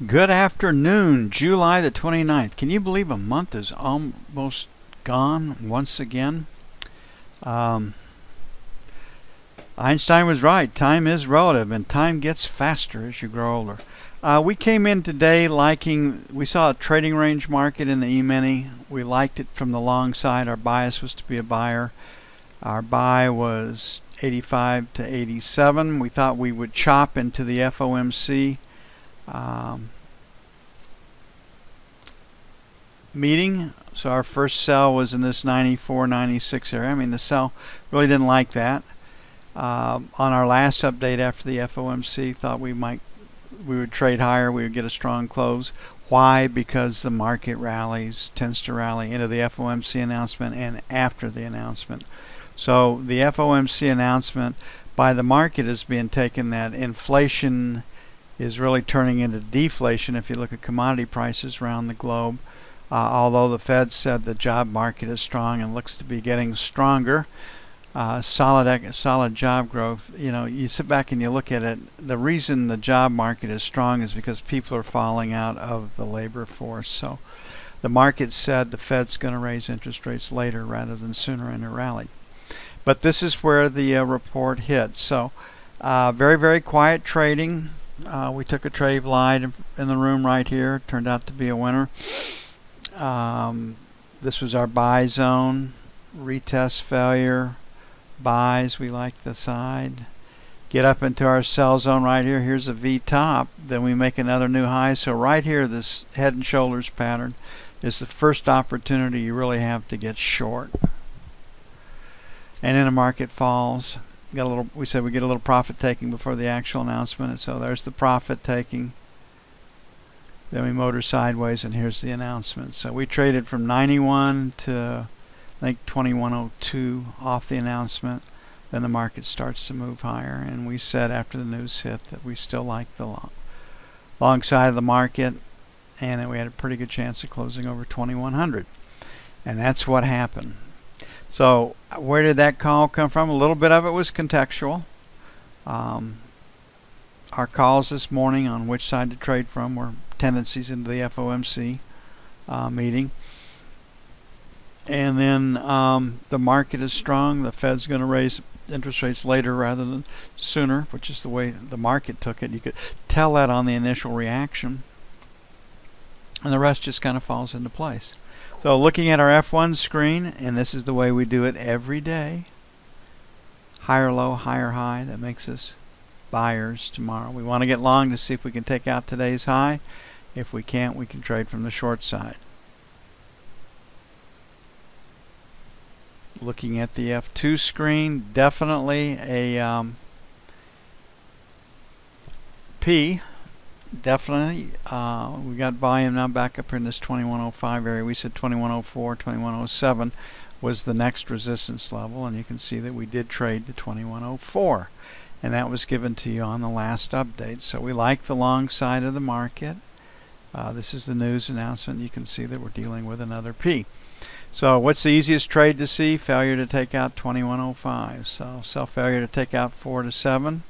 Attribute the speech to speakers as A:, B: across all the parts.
A: Good afternoon, July the 29th. Can you believe a month is almost gone once again? Um, Einstein was right. Time is relative, and time gets faster as you grow older. We came in today we saw a trading range market in the E-mini. We liked it from the long side. Our bias was to be a buyer. Our buy was 85 to 87. We thought we would chop into the FOMC meeting. So our first sell was in this 94, 96 area. I mean, the sell really didn't like that. On our last update after the FOMC, thought we would trade higher, we would get a strong close. Why? Because the market tends to rally into the FOMC announcement and after the announcement. So the FOMC announcement by the market is being taken that inflation is really turning into deflation if you look at commodity prices around the globe. Although the Fed said the job market is strong and looks to be getting stronger, solid job growth. You know, you sit back and you look at it. The reason the job market is strong is because people are falling out of the labor force. So the market said the Fed's going to raise interest rates later rather than sooner in a rally. But this is where the report hit. So very, very quiet trading. We took a trade live in the room right here. Turned out to be a winner. This was our buy zone. Retest failure. Buys, we like the side. Get up into our sell zone right here. Here's a V top. Then we make another new high. So right here, this head and shoulders pattern is the first opportunity you really have to get short. And then the market falls. We said we get a little profit taking before the actual announcement. And so there's the profit taking. Then we motor sideways, and here's the announcement. So we traded from 91 to I think 2102 off the announcement. Then the market starts to move higher, and we said after the news hit that we still like the long side of the market, and that we had a pretty good chance of closing over 2100. And that's what happened. So where did that call come from? A little bit of it was contextual. Our calls this morning on which side to trade from were tendencies into the FOMC meeting. And then the market is strong. The Fed's going to raise interest rates later rather than sooner, which is the way the market took it. You could tell that on the initial reaction. And the rest just kind of falls into place. So looking at our F1 screen, and this is the way we do it every day. Higher low, higher high. That makes us buyers tomorrow. We want to get long to see if we can take out today's high. If we can't, we can trade from the short side. Looking at the F2 screen, definitely a P. Definitely. We got volume now back up here in this 2105 area. We said 2104, 2107 was the next resistance level, and you can see that we did trade to 2104. And that was given to you on the last update. So we like the long side of the market. This is the news announcement. You can see that we're dealing with another P. So what's the easiest trade to see? Failure to take out 2105. So sell failure to take out 4 to 7.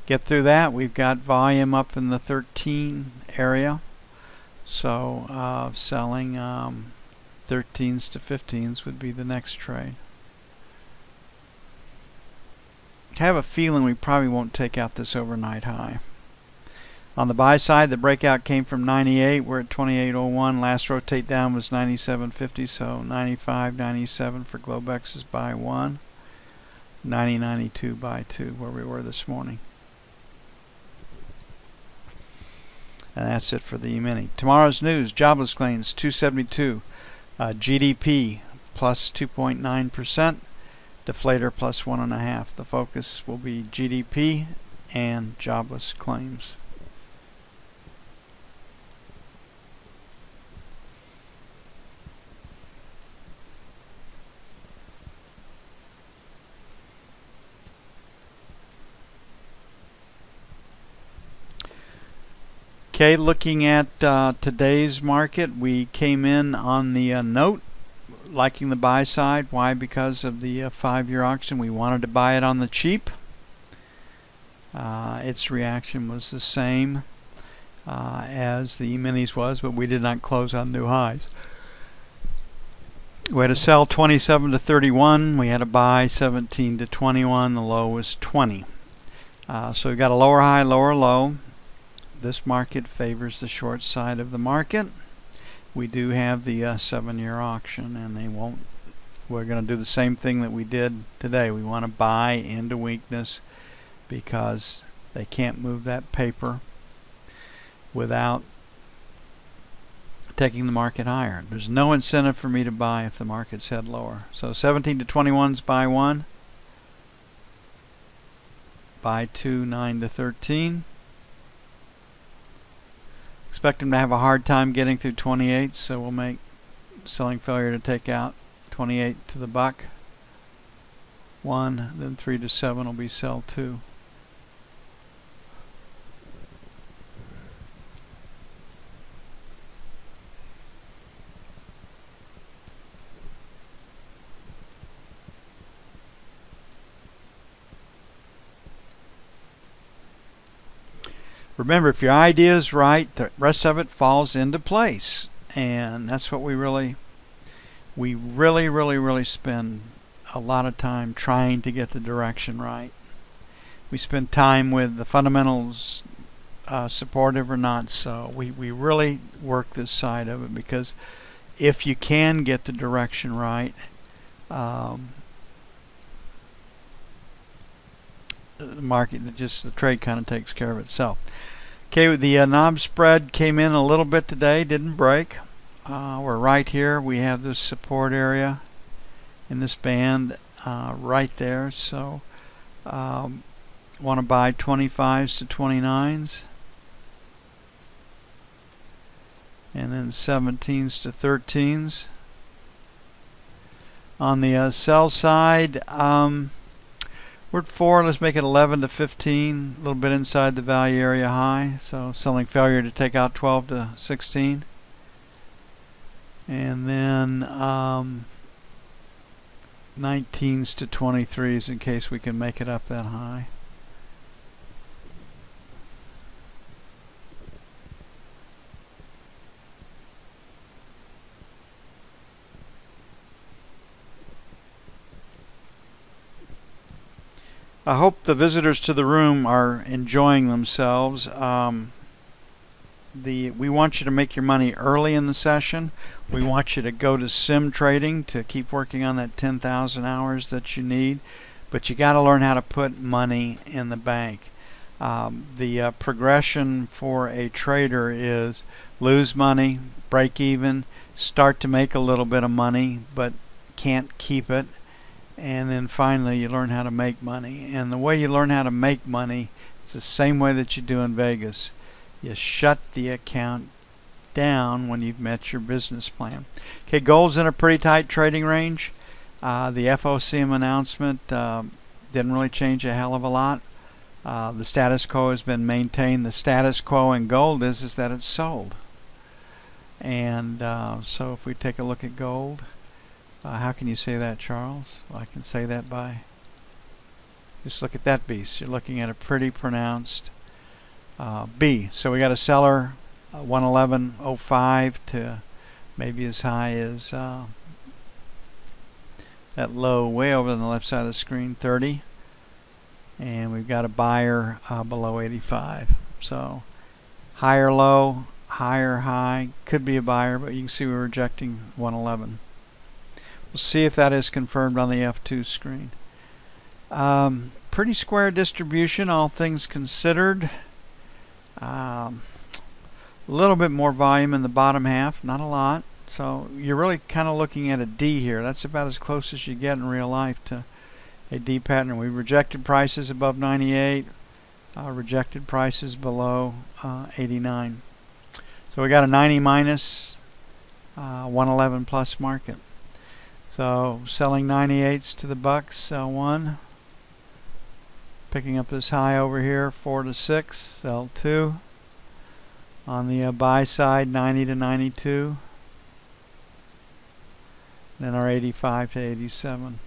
A: Get through that. We've got volume up in the 13 area. So selling 13s to 15s would be the next trade. I have a feeling we probably won't take out this overnight high. On the buy side, the breakout came from 98. We're at 28.01. Last rotate down was 97.50, so 95, 97 for Globex is buy 1. 90.92 buy 2, where we were this morning. And that's it for the E-mini. Tomorrow's news, jobless claims 272, GDP plus 2.9%. Deflator plus 1.5. The focus will be GDP and jobless claims. Okay, looking at today's market, we came in on the note liking the buy side. Why? Because of the 5-year auction. We wanted to buy it on the cheap. Its reaction was the same as the E-minis was, but we did not close on new highs. We had a sell 27 to 31. We had a buy 17 to 21. The low was 20. So we've got a lower high, lower low. This market favors the short side of the market. We do have the 7-year auction, and we're going to do the same thing that we did today. We want to buy into weakness because they can't move that paper without taking the market higher. There's no incentive for me to buy if the market's head lower. So 17 to 21's buy 1. Buy 2, 9 to 13. Expect them to have a hard time getting through 28, so we'll make selling failure to take out 28 to the buck. 1, then 3 to 7 will be sell 2. Remember, if your idea is right, the rest of it falls into place, and that's what we really spend a lot of time trying to get the direction right. We spend time with the fundamentals supportive or not, so we really work this side of it, because if you can get the direction right, the market, the trade kind of takes care of itself. Okay, the knob spread came in a little bit today, didn't break. We're right here. We have this support area in this band right there. So want to buy 25s to 29s, and then 17s to 13s. On the sell side, we're at 4. Let's make it 11 to 15. A little bit inside the value area high. So selling failure to take out 12 to 16. And then 19s to 23s in case we can make it up that high. I hope the visitors to the room are enjoying themselves. We want you to make your money early in the session. We want you to go to sim trading to keep working on that 10,000 hours that you need. But you got to learn how to put money in the bank. The progression for a trader is lose money, break even, start to make a little bit of money, but can't keep it. And then finally you learn how to make money. And the way you learn how to make money is the same way that you do in Vegas. You shut the account down when you've met your business plan. Okay, gold's in a pretty tight trading range. The FOCM announcement didn't really change a hell of a lot. The status quo has been maintained. The status quo in gold is that it's sold. And so if we take a look at gold, how can you say that, Charles? Well, I can say that by just look at that beast. You're looking at a pretty pronounced B. So we got a seller 111.05 to maybe as high as that low way over on the left side of the screen, 30. And we've got a buyer below 85. So higher low, higher high, could be a buyer, but you can see we're rejecting 111. We'll see if that is confirmed on the F2 screen. Pretty square distribution, all things considered. A little bit more volume in the bottom half, not a lot. So you're really kind of looking at a D here. That's about as close as you get in real life to a D pattern. We rejected prices above 98, rejected prices below 89. So we got a 90 minus, 111 plus market. So selling 98s to the bucks, sell 1. Picking up this high over here, 4 to 6, sell 2. On the buy side, 90 to 92. Then our 85 to 87.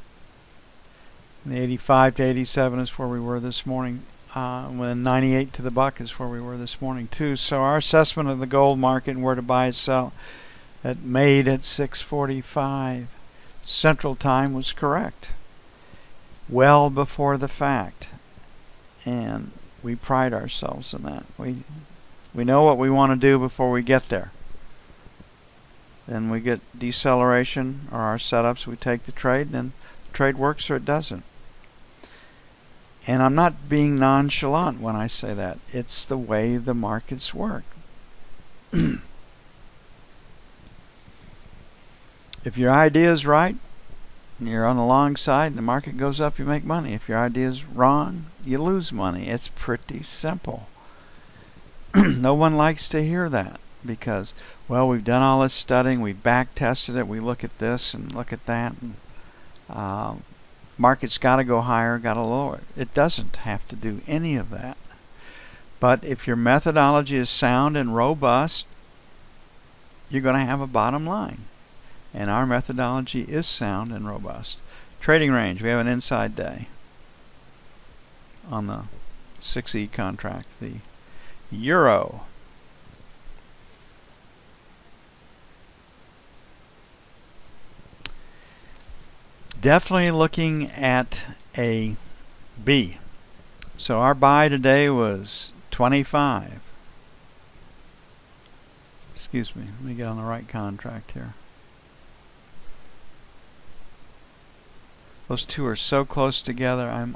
A: And the 85 to 87 is where we were this morning. when 98 to the buck is where we were this morning too. So our assessment of the gold market and where to buy and sell at made at 6:45 Central Time was correct, well before the fact, and we pride ourselves in that. We know what we want to do before we get there. Then we get deceleration or our setups, we take the trade, and then the trade works or it doesn't. And I'm not being nonchalant when I say that. It's the way the markets work. If your idea is right, and you're on the long side and the market goes up, you make money. If your idea is wrong, you lose money. It's pretty simple. No one likes to hear that because, well, we've done all this studying, we back tested it, we look at this and look at that, and market's got to go higher, got to lower. It doesn't have to do any of that. But if your methodology is sound and robust, you're going to have a bottom line. And our methodology is sound and robust. Trading range, we have an inside day on the 6E contract, the euro. Definitely looking at a B. So our buy today was 25. Excuse me, let me get on the right contract here. Those two are so close together. I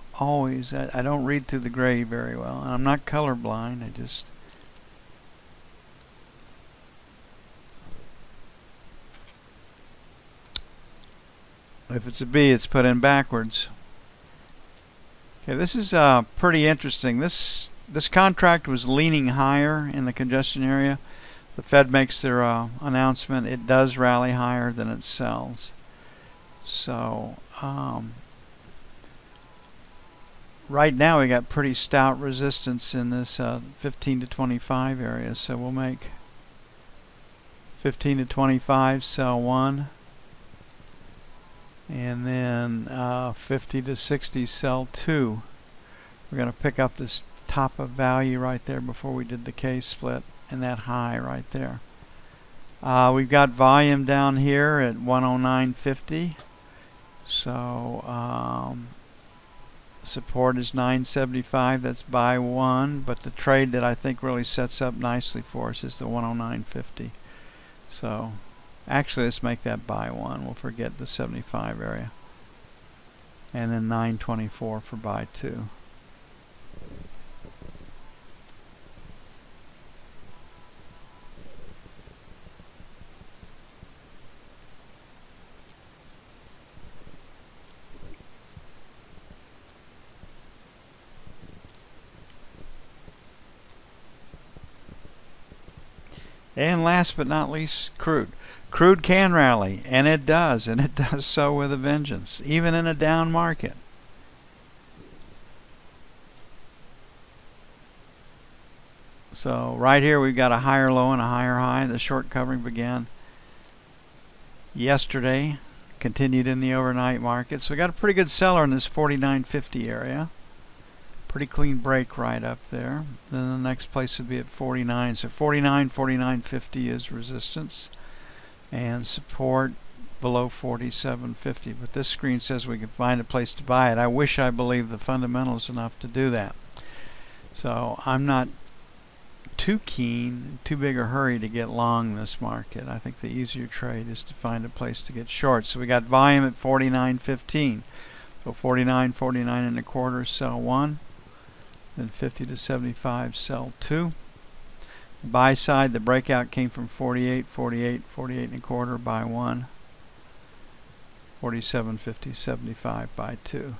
A: don't read through the gray very well. And I'm not colorblind. If it's a B, it's put in backwards. Okay, this is pretty interesting. This contract was leaning higher in the congestion area. The Fed makes their announcement. It does rally higher than it sells. So right now we got pretty stout resistance in this 15 to 25 area. So we'll make 15 to 25, sell 1. And then 50 to 60, sell 2. We're going to pick up this top of value right there before we did the K split, and that high right there. We've got volume down here at 109.50. So support is 975. That's buy 1. But the trade that I think really sets up nicely for us is the 109.50. So actually, let's make that buy 1. We'll forget the 75 area. And then 924 for buy 2. And last but not least, crude. Crude can rally, and it does so with a vengeance, even in a down market. So right here we've got a higher low and a higher high. The short covering began yesterday, continued in the overnight market. So we got a pretty good seller in this 49.50 area. Pretty clean break right up there. Then the next place would be at 49. So 49, 49.50 is resistance. And support below 47.50. But this screen says we can find a place to buy it. I wish I believed the fundamentals enough to do that. So I'm not too keen, too big a hurry to get long this market. I think the easier trade is to find a place to get short. So we got volume at 49.15. So 49, 49 and a quarter, sell 1. Then 50 to 75, sell 2. Buy side, the breakout came from 48, 48, 48 and a quarter, buy 1. 47.50, 75, buy 2.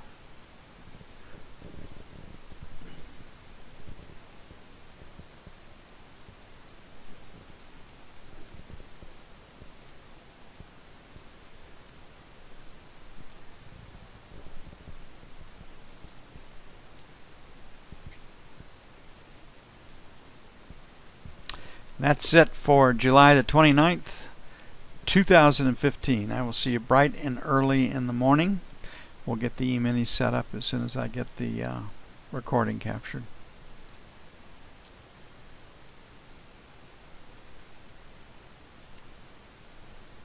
A: That's it for July the 29th, 2015. I will see you bright and early in the morning. We'll get the E-mini set up as soon as I get the recording captured.